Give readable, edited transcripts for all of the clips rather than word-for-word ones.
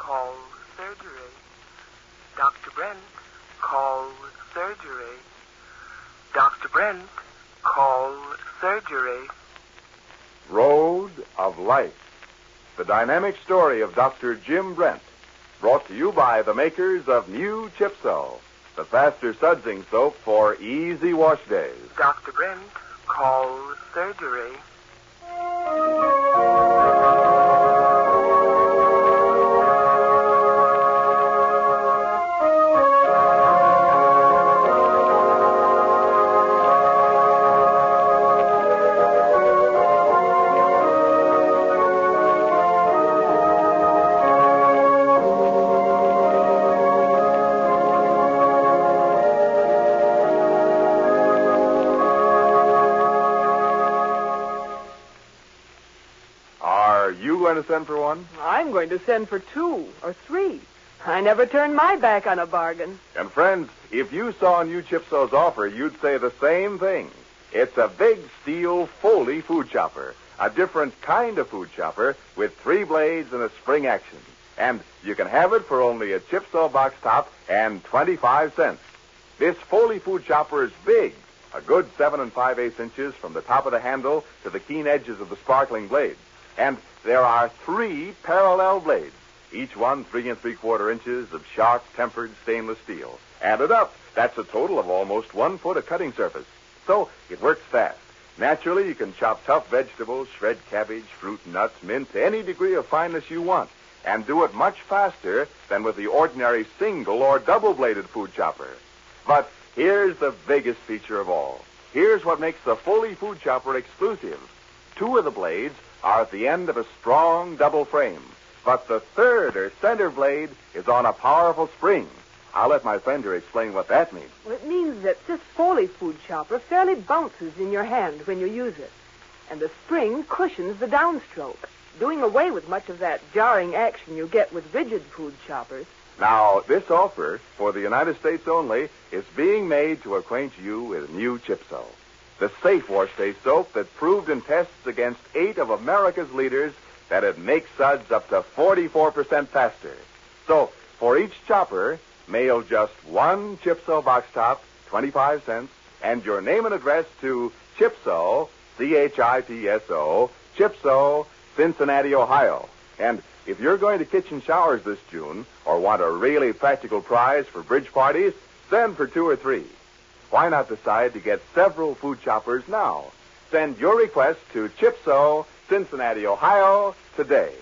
call surgery. Dr. Brent, call surgery. Dr. Brent, call surgery. Road of Life. The dynamic story of Dr. Jim Brent. Brought to you by the makers of New Chipso, the faster sudsing soap for easy wash days. Dr. Brent, call surgery. Going to send for one? I'm going to send for 2 or 3. I never turn my back on a bargain. And friends, if you saw New Chipso's offer, you'd say the same thing. It's a big steel Foley food chopper, a different kind of food chopper with 3 blades and a spring action. And you can have it for only a Chipso box top and 25 cents. This Foley food chopper is big, a good 7 5/8 inches from the top of the handle to the keen edges of the sparkling blades. And there are 3 parallel blades, each one 3 3/4 inches of sharp tempered stainless steel. Added up, that's a total of almost 1 foot of cutting surface. So it works fast. Naturally, you can chop tough vegetables, shred cabbage, fruit, nuts, mint to any degree of fineness you want, and do it much faster than with the ordinary single or double-bladed food chopper. But here's the biggest feature of all. Here's what makes the Foley food chopper exclusive. 2 of the blades are at the end of a strong double frame, but the 3rd or center blade is on a powerful spring. I'll let my friend here explain what that means. Well, it means that this Foley food chopper fairly bounces in your hand when you use it, and the spring cushions the downstroke, doing away with much of that jarring action you get with rigid food choppers. Now, this offer, for the United States only, is being made to acquaint you with New Chipso, the safe wash day soap that proved in tests against 8 of America's leaders that it makes suds up to 44% faster. So, for each chopper, mail just 1 Chipso box top, 25 cents, and your name and address to Chipso, Chipso, Chipso, Cincinnati, Ohio. And if you're going to kitchen showers this June or want a really practical prize for bridge parties, send for 2 or 3. Why not decide to get several food choppers now? Send your request to Chipso, Cincinnati, Ohio, today.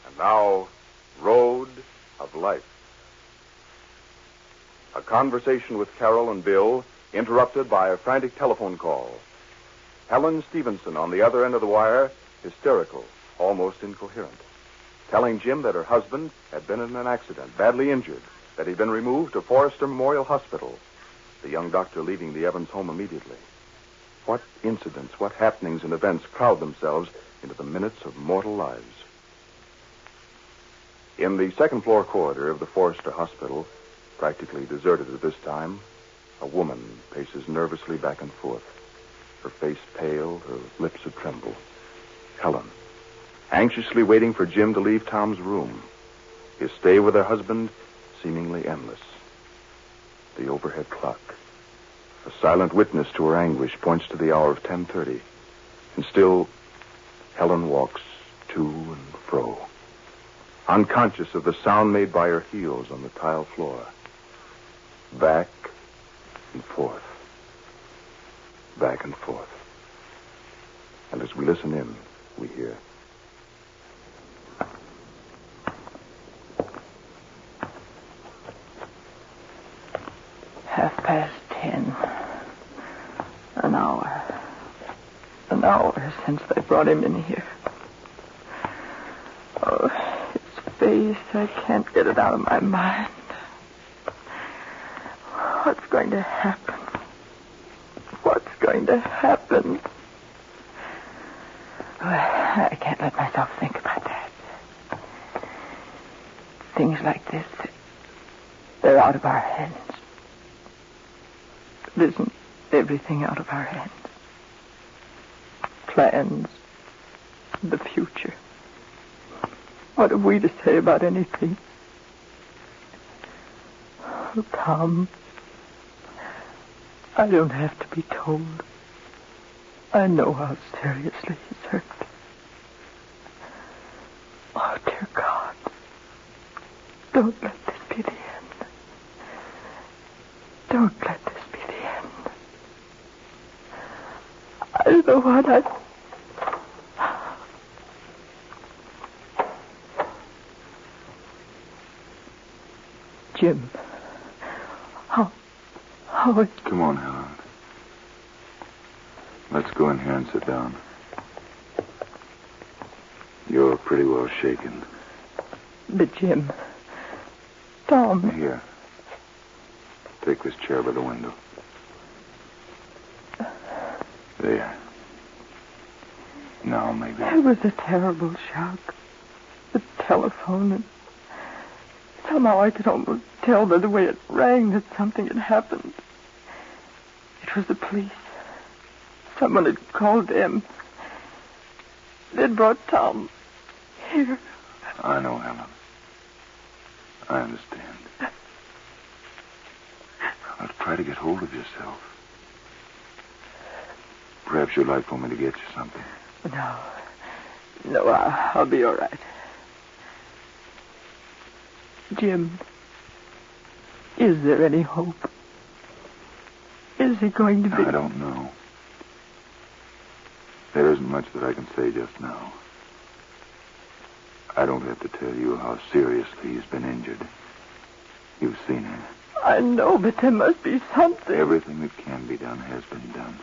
And now, Road of Life. A conversation with Carol and Bill interrupted by a frantic telephone call. Helen Stevenson on the other end of the wire, hysterical, almost incoherent, telling Jim that her husband had been in an accident, badly injured, that he'd been removed to Forrester Memorial Hospital, the young doctor leaving the Evans home immediately. What incidents, what happenings and events crowd themselves into the minutes of mortal lives? In the second-floor corridor of the Forrester Hospital, practically deserted at this time, a woman paces nervously back and forth, her face pale, her lips a tremble. Helen, anxiously waiting for Jim to leave Tom's room, his stay with her husband seemingly endless. The overhead clock, a silent witness to her anguish, points to the hour of 10:30, and still Helen walks to and fro, unconscious of the sound made by her heels on the tile floor. Back and forth. Back and forth. And as we listen in, we hear. Past 10. An hour. An hour since they brought him in here. Oh, his face, I can't get it out of my mind. What's going to happen? What's going to happen? Oh, I can't let myself think about that. things like this, they're out of our hands. Isn't everything out of our hands? Plans, the future. What have we to say about anything? Oh, Tom, I don't have to be told. I know how seriously he's hurt. Oh, dear God, don't let this be the end. Don't let this be the end. I don't know what Jim, how Come on, Helen. Let's go in here and sit down. You're pretty well shaken. But Jim, Tom... Here. Take this chair by the window. There. Now, maybe... It was a terrible shock. The telephone, and somehow I could almost tell by the way it rang that something had happened. It was the police. Someone had called them. They'd brought Tom here. I know, Helen. I understand. Now, try to get hold of yourself. Perhaps you'd like for me to get you something. No, I'll be all right. Jim, is there any hope? Is he going to be... I don't know. There isn't much that I can say just now. I don't have to tell you how seriously he's been injured. You've seen him. I know, but there must be something. Everything that can be done has been done.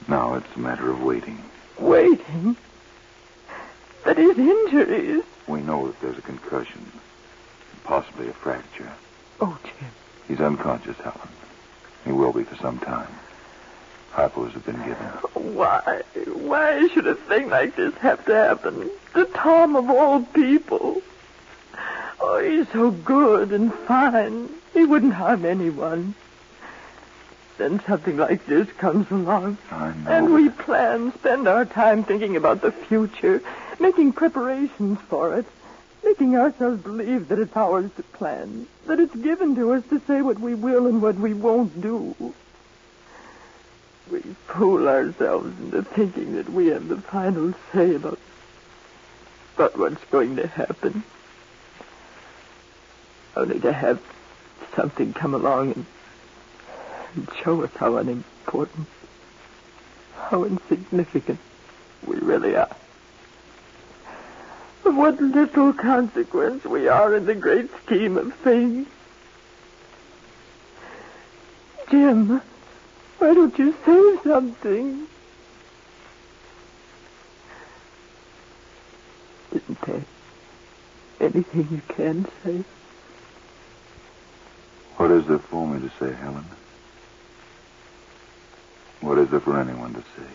Now it's a matter of waiting. Waiting? But his injuries... We know that there's a concussion, possibly a fracture. Oh, Jim. He's unconscious, Helen. He will be for some time. Hypos have been given. Why? Why should a thing like this have to happen to Tom of all people? Oh, he's so good and fine. He wouldn't harm anyone. Then something like this comes along. I know. And we spend our time thinking about the future, making preparations for it, making ourselves believe that it's ours to plan, that it's given to us to say what we will and what we won't do. We fool ourselves into thinking that we have the final say about what's going to happen. Only to have something come along and show us how unimportant, how insignificant we really are. Of what little consequence we are in the great scheme of things. Jim, why don't you say something? Isn't there anything you can say? What is there for me to say, Helen? What is there for anyone to say?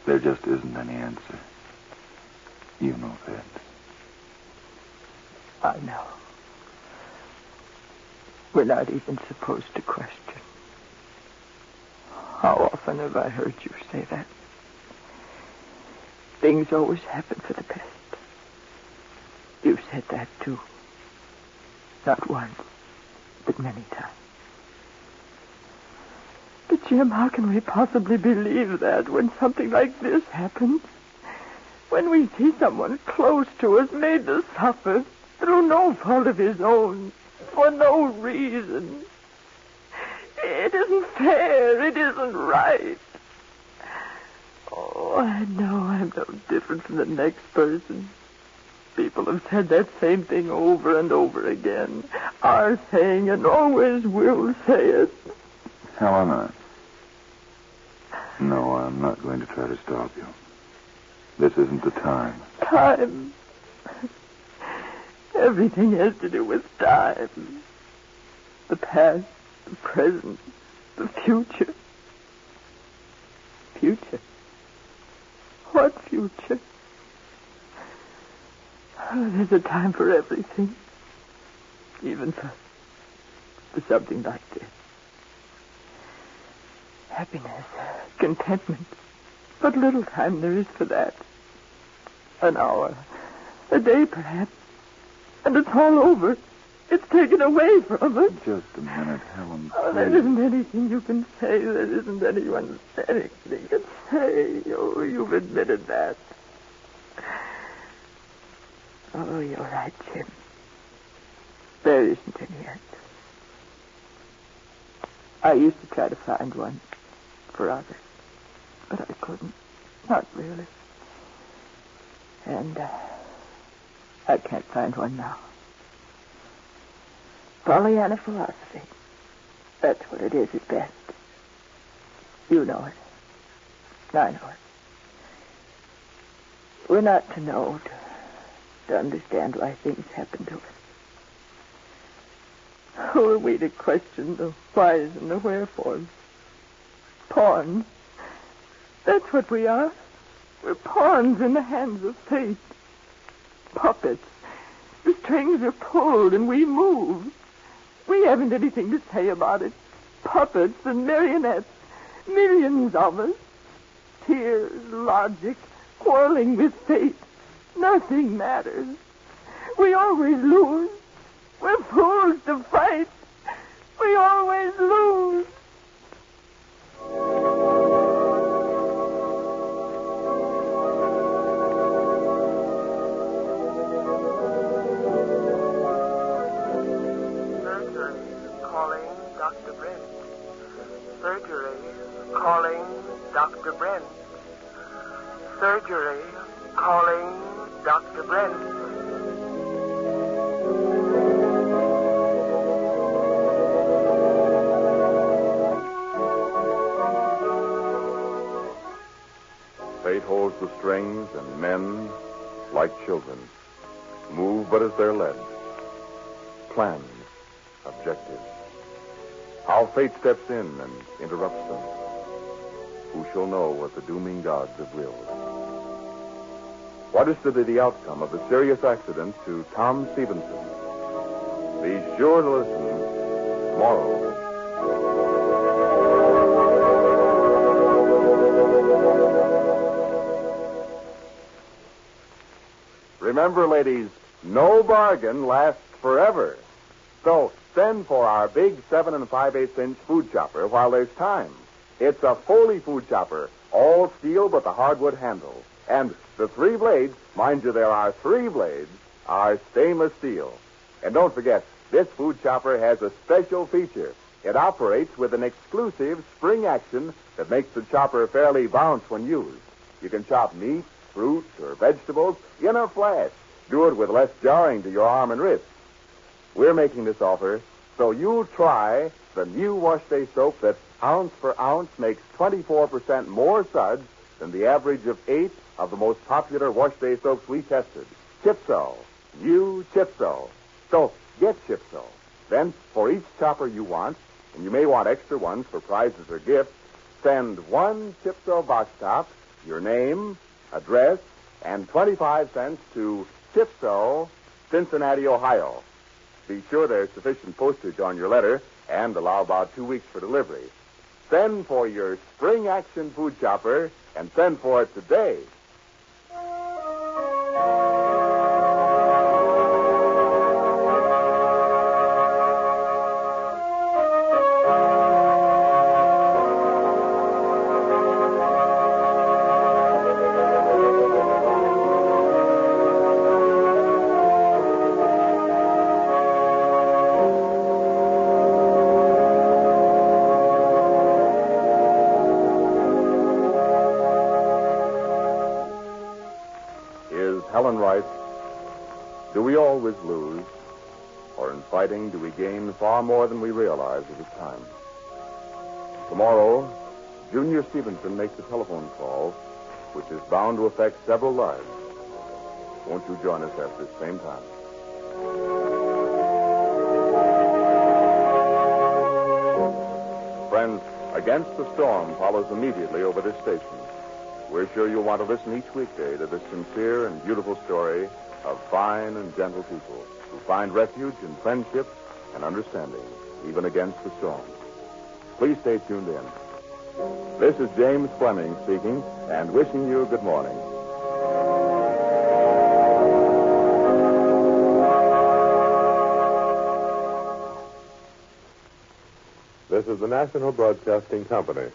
There just isn't any answer. You know that. I know. We're not even supposed to question. How often have I heard you say that? Things always happen for the best. You've said that, too. Not once, but many times. But, Jim, how can we possibly believe that when something like this happens? When we see someone close to us made to suffer through no fault of his own, for no reason. It isn't fair. It isn't right. Oh, I know I'm no different from the next person. People have said that same thing over and over again. Are saying and always will say it. Helen, No, I'm not going to try to stop you. This isn't the time. Time. Everything has to do with time. The past, the present, the future. Future? What future? There's a time for everything. Even for something like this. Happiness, contentment. But little time there is for that. An hour, a day perhaps. And it's all over. It's taken away from us. Just a minute, Helen. Oh, there isn't anything you can say. There isn't anything you can say. Oh, you've admitted that. Oh, you're right, Jim. There isn't any answer. I used to try to find one for others, but I couldn't. Not really. And I can't find one now. Pollyanna philosophy. That's what it is at best. You know it. I know it. We're not to know to understand why things happen to us. Who are we to question the whys and the wherefores? Pawns. That's what we are. We're pawns in the hands of fate. Puppets. The strings are pulled and we move. We haven't anything to say about it. Puppets and marionettes. Millions of us. Tears, logic, quarreling with fate. Nothing matters. We always lose. We're fools to fight. We always lose. Surgery calling Dr. Brent. Surgery calling Dr. Brent. Fate holds the strings, and men, like children, move but as they're led. Plans, objectives. How fate steps in and interrupts them. Who shall know what the dooming gods have willed? What is to be the outcome of the serious accident to Tom Stevenson? Be sure to listen tomorrow. Remember, ladies, no bargain lasts forever. So send for our big 7 5/8-inch food chopper while there's time. It's a Foley food chopper, all steel but the hardwood handle. And the 3 blades, mind you, there are 3 blades, are stainless steel. And don't forget, this food chopper has a special feature. It operates with an exclusive spring action that makes the chopper fairly bounce when used. You can chop meat, fruit, or vegetables in a flash. Do it with less jarring to your arm and wrist. We're making this offer so you try the new Wash Day soap that ounce for ounce makes 24% more suds than the average of 8 of the most popular Wash Day soaps we tested. Chipso. New Chipso. So get Chipso. Then for each chopper you want, and you may want extra ones for prizes or gifts, send 1 Chipso box top, your name, address, and 25 cents to Chipso, Cincinnati, Ohio. Be sure there's sufficient postage on your letter and allow about 2 weeks for delivery. Send for your spring action food chopper and send for it today. Helen writes, do we always lose? Or in fighting, do we gain far more than we realize at the time? Tomorrow, Junior Stevenson makes a telephone call, which is bound to affect several lives. Won't you join us at this same time? Friends, Against the Storm follows immediately over this station. We're sure you'll want to listen each weekday to this sincere and beautiful story of fine and gentle people who find refuge in friendship and understanding, even against the storm. Please stay tuned in. This is James Fleming speaking and wishing you good morning. This is the National Broadcasting Company.